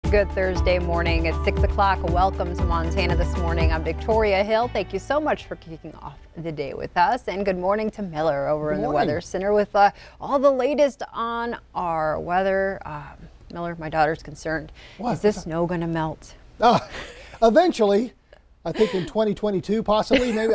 Good Thursday morning. It's 6 o'clock. Welcome to Montana this morning. I'm Victoria Hill. Thank you so much for kicking off the day with us. And good morning to Miller over in the Weather Center with all the latest on our weather. Miller, my daughter's concerned. What? Is this snow going to melt? Eventually. I think in 2022, possibly. Maybe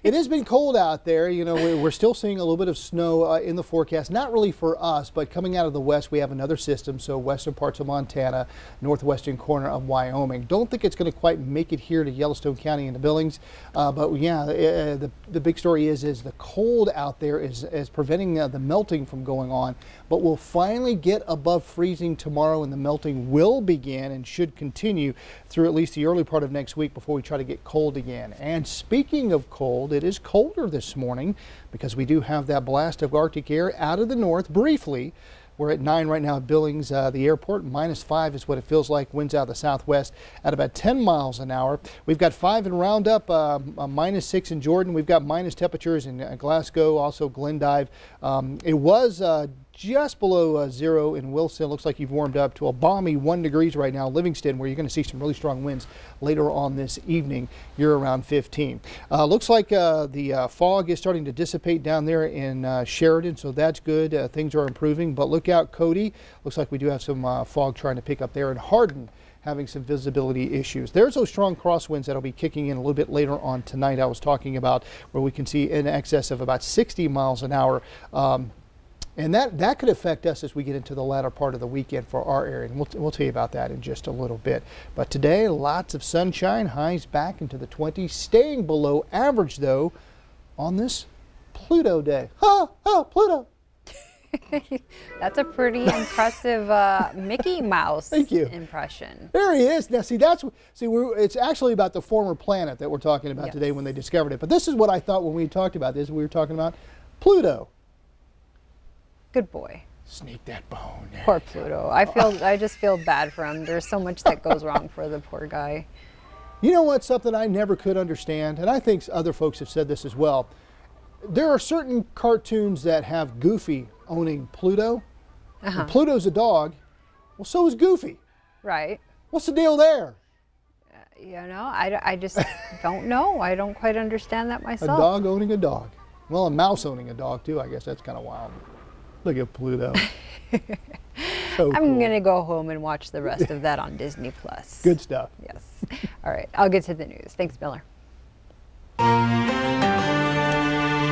it has been cold out there. You know, we're still seeing a little bit of snow in the forecast. Not really for us, but coming out of the west, we have another system. So western parts of Montana, northwestern corner of Wyoming. Don't think it's going to quite make it here to Yellowstone County and the Billings. But yeah, the big story is the cold out there is preventing the melting from going on. But we'll finally get above freezing tomorrow, and the melting will begin and should continue through at least the early part of next week before we try to get cold again. And speaking of cold, it is colder this morning because we do have that blast of Arctic air out of the north briefly. We're at 9 right now at Billings, the airport. -5 is what it feels like. Winds out of the southwest at about 10 miles an hour. We've got 5 in Roundup, -6 in Jordan. We've got minus temperatures in Glasgow, also Glendive. It was just below 0 in Wilson. Looks like you've warmed up to a balmy 1 degrees right now. Livingston, where you're going to see some really strong winds later on this evening. You're around 15. Looks like the fog is starting to dissipate down there in Sheridan, so that's good. Things are improving, but look out, Cody. Looks like we do have some fog trying to pick up there, and Hardin having some visibility issues. There's those strong crosswinds that'll be kicking in a little bit later on tonight. I was talking about where we can see in excess of about 60 miles an hour. And that could affect us as we get into the latter part of the weekend for our area. And we'll tell you about that in just a little bit. But today, lots of sunshine, highs back into the 20s, staying below average, though, on this Pluto day. Pluto! That's a pretty impressive Mickey Mouse impression. There he is. Now, it's actually about the former planet that we're talking about today when they discovered it. But this is what I thought when we talked about this. We were talking about Pluto. Good boy. Sneak that bone. Poor Pluto. I just feel bad for him. There's so much that goes wrong for the poor guy. You know what? Something I never could understand, and I think other folks have said this as well. There are certain cartoons that have Goofy owning Pluto. And Pluto's a dog. Well, so is Goofy. Right. What's the deal there? You know, I just don't know. I don't quite understand that myself. A dog owning a dog. Well, a mouse owning a dog, too. I guess that's kind of wild. Look at Pluto. So I'm going to go home and watch the rest of that on Disney+. Good stuff. Yes. All right. I'll get to the news. Thanks, Miller.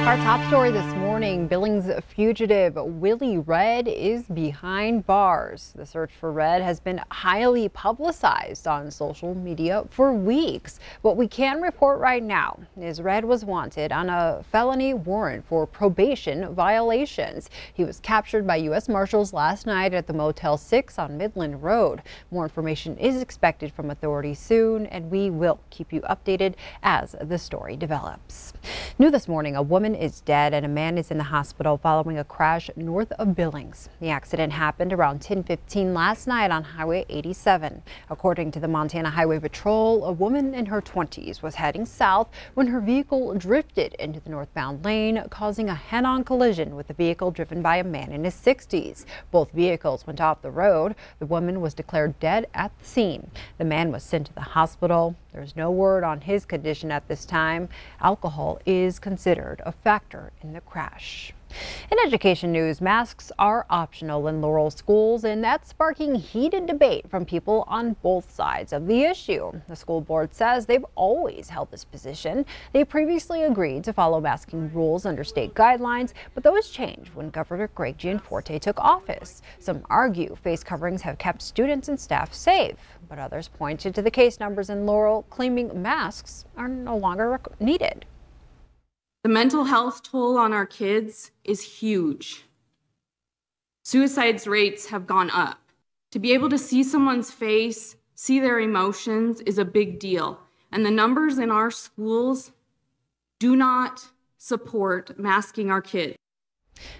Our top story this morning, Billings fugitive Willie Red is behind bars. The search for Red has been highly publicized on social media for weeks. What we can report right now is Red was wanted on a felony warrant for probation violations. He was captured by U.S. Marshals last night at the Motel 6 on Midland Road. More information is expected from authorities soon, and we will keep you updated as the story develops. New this morning, a woman is dead and a man is in the hospital following a crash north of Billings. The accident happened around 10:15 last night on Highway 87. According to the Montana Highway Patrol, a woman in her 20s was heading south when her vehicle drifted into the northbound lane, causing a head-on collision with a vehicle driven by a man in his 60s. Both vehicles went off the road. The woman was declared dead at the scene. The man was sent to the hospital. There's no word on his condition at this time. Alcohol is considered a factor in the crash. In education news, masks are optional in Laurel schools, and that's sparking heated debate from people on both sides of the issue. The school board says they've always held this position. They previously agreed to follow masking rules under state guidelines, but those changed when Governor Greg Gianforte took office. Some argue face coverings have kept students and staff safe, but others pointed to the case numbers in Laurel, claiming masks are no longer needed. The mental health toll on our kids is huge. Suicide rates have gone up. To be able to see someone's face, see their emotions is a big deal. And the numbers in our schools do not support masking our kids.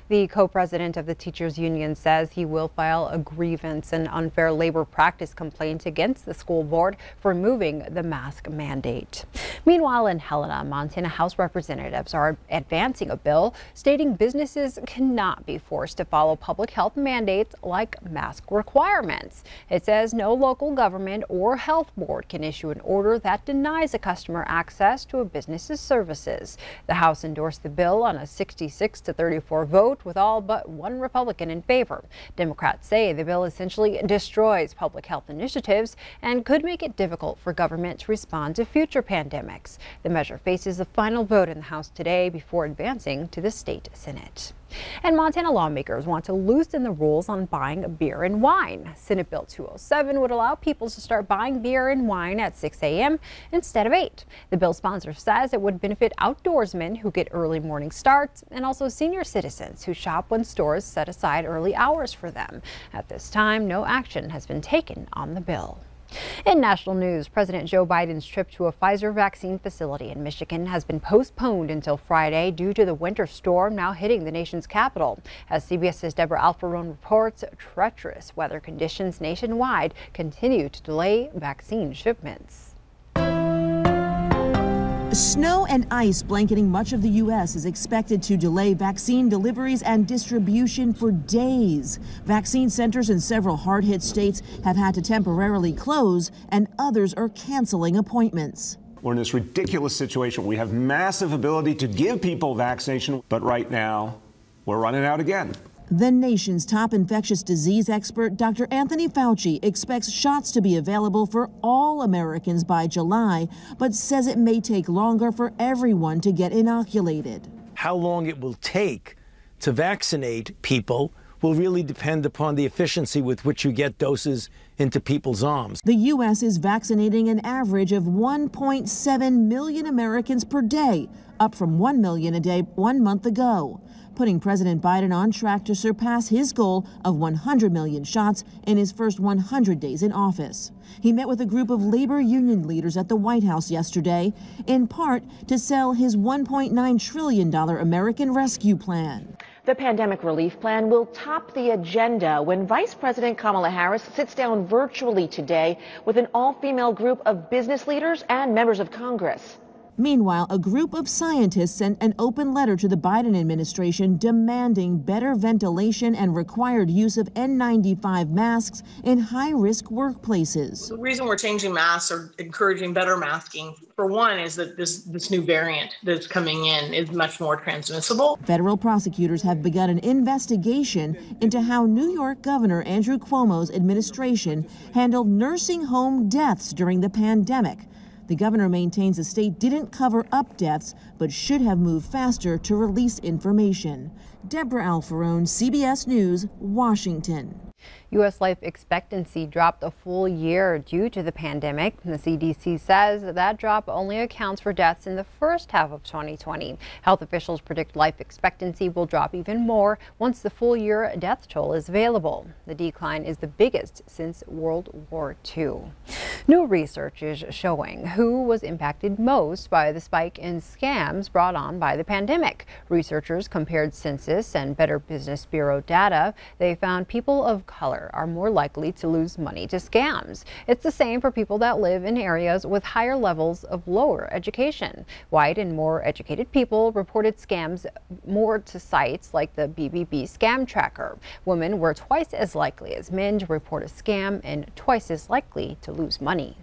The co-president of the teachers union says he will file a grievance and unfair labor practice complaint against the school board for removing the mask mandate. Meanwhile, in Helena, Montana House representatives are advancing a bill stating businesses cannot be forced to follow public health mandates like mask requirements. It says no local government or health board can issue an order that denies a customer access to a business's services. The House endorsed the bill on a 66-34 vote with all but one Republican in favor. Democrats say the bill essentially destroys public health initiatives and could make it difficult for government to respond to future pandemics. The measure faces a final vote in the House today before advancing to the state Senate. And Montana lawmakers want to loosen the rules on buying beer and wine. Senate Bill 207 would allow people to start buying beer and wine at 6 a.m. instead of 8. The bill sponsor says it would benefit outdoorsmen who get early morning starts and also senior citizens who shop when stores set aside early hours for them. At this time, no action has been taken on the bill. In national news, President Joe Biden's trip to a Pfizer vaccine facility in Michigan has been postponed until Friday due to the winter storm now hitting the nation's capital. As CBS's Deborah Alfarone reports, treacherous weather conditions nationwide continue to delay vaccine shipments. Snow and ice blanketing much of the U.S. is expected to delay vaccine deliveries and distribution for days. Vaccine centers in several hard-hit states have had to temporarily close, and others are canceling appointments. We're in this ridiculous situation. We have massive ability to give people vaccination, but right now we're running out again. The nation's top infectious disease expert, Dr. Anthony Fauci, expects shots to be available for all Americans by July, but says it may take longer for everyone to get inoculated. How long it will take to vaccinate people will really depend upon the efficiency with which you get doses into people's arms. The U.S. is vaccinating an average of 1.7 million Americans per day, up from 1 million a day 1 month ago, putting President Biden on track to surpass his goal of 100 million shots in his first 100 days in office. He met with a group of labor union leaders at the White House yesterday, in part to sell his $1.9 trillion American Rescue Plan. The pandemic relief plan will top the agenda when Vice President Kamala Harris sits down virtually today with an all-female group of business leaders and members of Congress. Meanwhile, a group of scientists sent an open letter to the Biden administration demanding better ventilation and required use of N95 masks in high-risk workplaces. The reason we're changing masks or encouraging better masking, for one, is that this new variant that's coming in is much more transmissible. Federal prosecutors have begun an investigation into how New York Governor Andrew Cuomo's administration handled nursing home deaths during the pandemic. The governor maintains the state didn't cover up deaths, but should have moved faster to release information. Deborah Alfarone, CBS News, Washington. U.S. life expectancy dropped a full year due to the pandemic. The CDC says that drop only accounts for deaths in the first half of 2020. Health officials predict life expectancy will drop even more once the full year death toll is available. The decline is the biggest since World War II. New research is showing who was impacted most by the spike in scams brought on by the pandemic. Researchers compared Census and Better Business Bureau data. They found people of color are more likely to lose money to scams. It's the same for people that live in areas with higher levels of lower education. White and more educated people reported scams more to sites like the BBB scam tracker. Women were twice as likely as men to report a scam and twice as likely to lose money.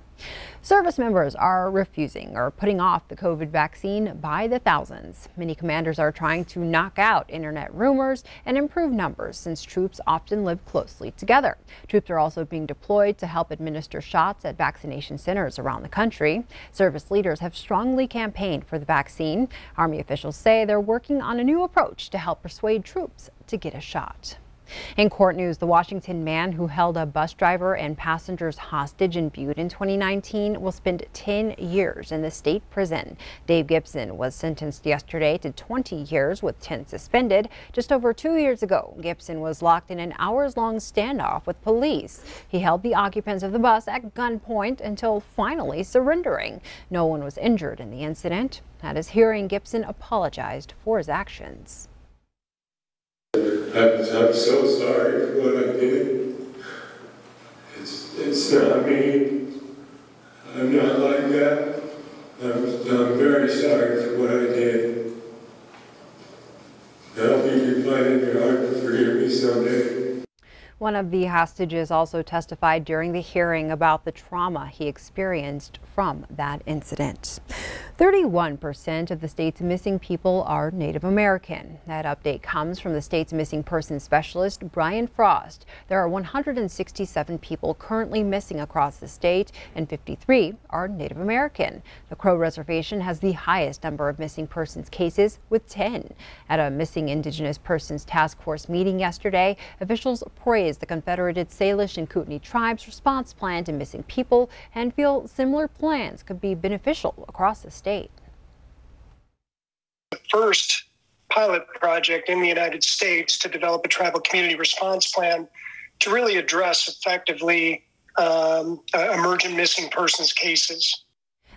Service members are refusing or putting off the COVID vaccine by the thousands. Many commanders are trying to knock out internet rumors and improve numbers since troops often live closely together. Troops are also being deployed to help administer shots at vaccination centers around the country. Service leaders have strongly campaigned for the vaccine. Army officials say they're working on a new approach to help persuade troops to get a shot. In court news, the Washington man who held a bus driver and passengers hostage in Butte in 2019 will spend 10 years in the state prison. Dave Gibson was sentenced yesterday to 20 years with 10 suspended. Just over 2 years ago, Gibson was locked in an hours-long standoff with police. He held the occupants of the bus at gunpoint until finally surrendering. No one was injured in the incident. At his hearing, Gibson apologized for his actions. I'm so sorry for what I did. It's not me. I'm not like that. I'm very sorry for what I did. I hope you can find in your heart to forgive me someday. One of the hostages also testified during the hearing about the trauma he experienced from that incident. 31% of the state's missing people are Native American. That update comes from the state's missing persons specialist, Brian Frost. There are 167 people currently missing across the state, and 53 are Native American. The Crow Reservation has the highest number of missing persons cases, with 10. At a missing Indigenous Persons Task Force meeting yesterday, officials praised the Confederated Salish and Kootenai tribes' response plan to missing people and feel similar plans could be beneficial across the state. The first pilot project in the United States to develop a tribal community response plan to really address effectively emergent missing persons cases.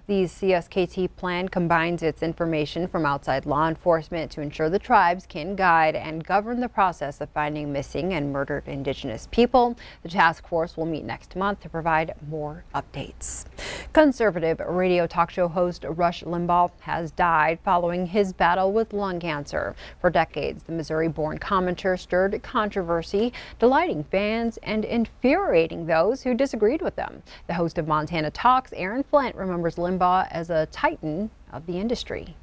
The CSKT plan combines its information from outside law enforcement to ensure the tribes can guide and govern the process of finding missing and murdered Indigenous people. The task force will meet next month to provide more updates. Conservative radio talk show host Rush Limbaugh has died following his battle with lung cancer. For decades, the Missouri-born commentator stirred controversy, delighting fans and infuriating those who disagreed with them. The host of Montana Talks, Aaron Flint, remembers Limbaugh as a titan of the industry.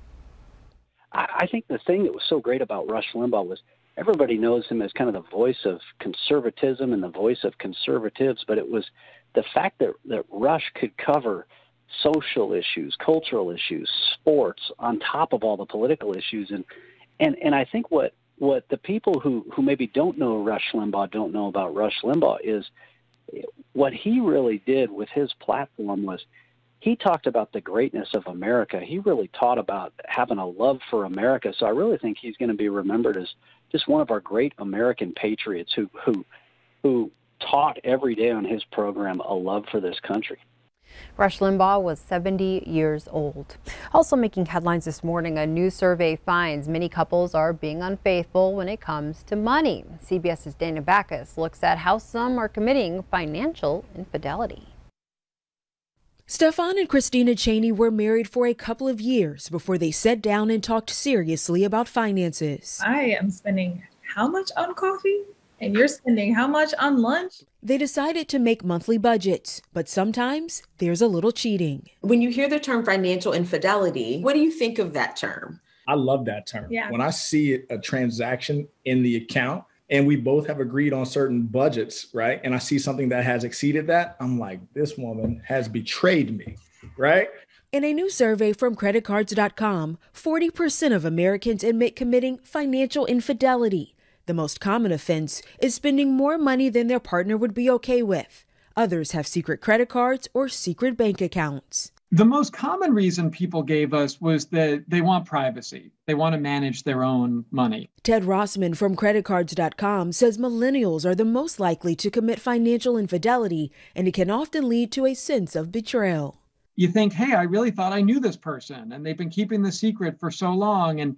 I think the thing that was so great about Rush Limbaugh was everybody knows him as kind of the voice of conservatism and the voice of conservatives, but it was the fact that Rush could cover social issues, cultural issues, sports, on top of all the political issues. And I think what the people who maybe don't know Rush Limbaugh don't know about Rush Limbaugh is what he really did with his platform was he talked about the greatness of America. He really taught about having a love for America. So I really think he's going to be remembered as just one of our great American patriots who taught every day on his program a love for this country. Rush Limbaugh was 70 years old. Also making headlines this morning, a new survey finds many couples are being unfaithful when it comes to money. CBS's Dana Backus looks at how some are committing financial infidelity. Stefan and Christina Cheney were married for a couple of years before they sat down and talked seriously about finances. I am spending how much on coffee? And you're spending how much on lunch? They decided to make monthly budgets, but sometimes there's a little cheating. When you hear the term financial infidelity, what do you think of that term? I love that term. Yeah. When I see a transaction in the account and we both have agreed on certain budgets, right? And I see something that has exceeded that, I'm like, this woman has betrayed me, right? In a new survey from creditcards.com, 40% of Americans admit committing financial infidelity. The most common offense is spending more money than their partner would be okay with. Others have secret credit cards or secret bank accounts. The most common reason people gave us was that they want privacy. They want to manage their own money. Ted Rossman from creditcards.com says millennials are the most likely to commit financial infidelity, and it can often lead to a sense of betrayal. You think, hey, I really thought I knew this person, and they've been keeping the secret for so long, and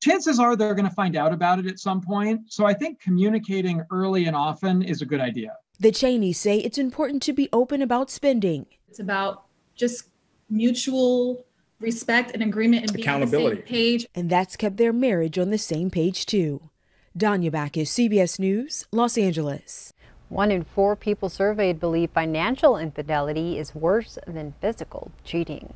chances are they're going to find out about it at some point. So I think communicating early and often is a good idea. The Cheneys say it's important to be open about spending. It's about just mutual respect and agreement and being on the same page. And that's kept their marriage on the same page, too. Danya Backus, CBS News, Los Angeles. 1 in 4 people surveyed believe financial infidelity is worse than physical cheating.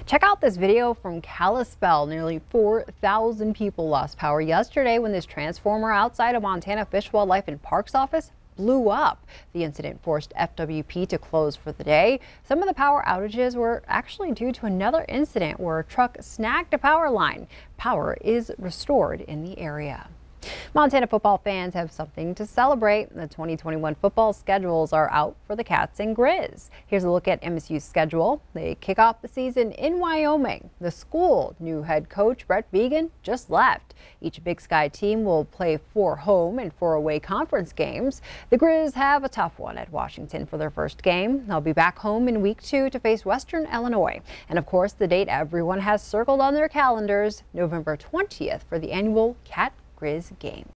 Check out this video from Kalispell. Nearly 4,000 people lost power yesterday when this transformer outside of Montana Fish, Wildlife and Parks office blew up. The incident forced FWP to close for the day. Some of the power outages were actually due to another incident where a truck snagged a power line. Power is restored in the area. Montana football fans have something to celebrate. The 2021 football schedules are out for the Cats and Grizz. Here's a look at MSU's schedule. They kick off the season in Wyoming. The school new head coach Brett Vigen just left. Each Big Sky team will play 4 home and 4 away conference games. The Grizz have a tough one at Washington for their first game. They'll be back home in week 2 to face Western Illinois. And of course, the date everyone has circled on their calendars, November 20th for the annual Cat Grizz game.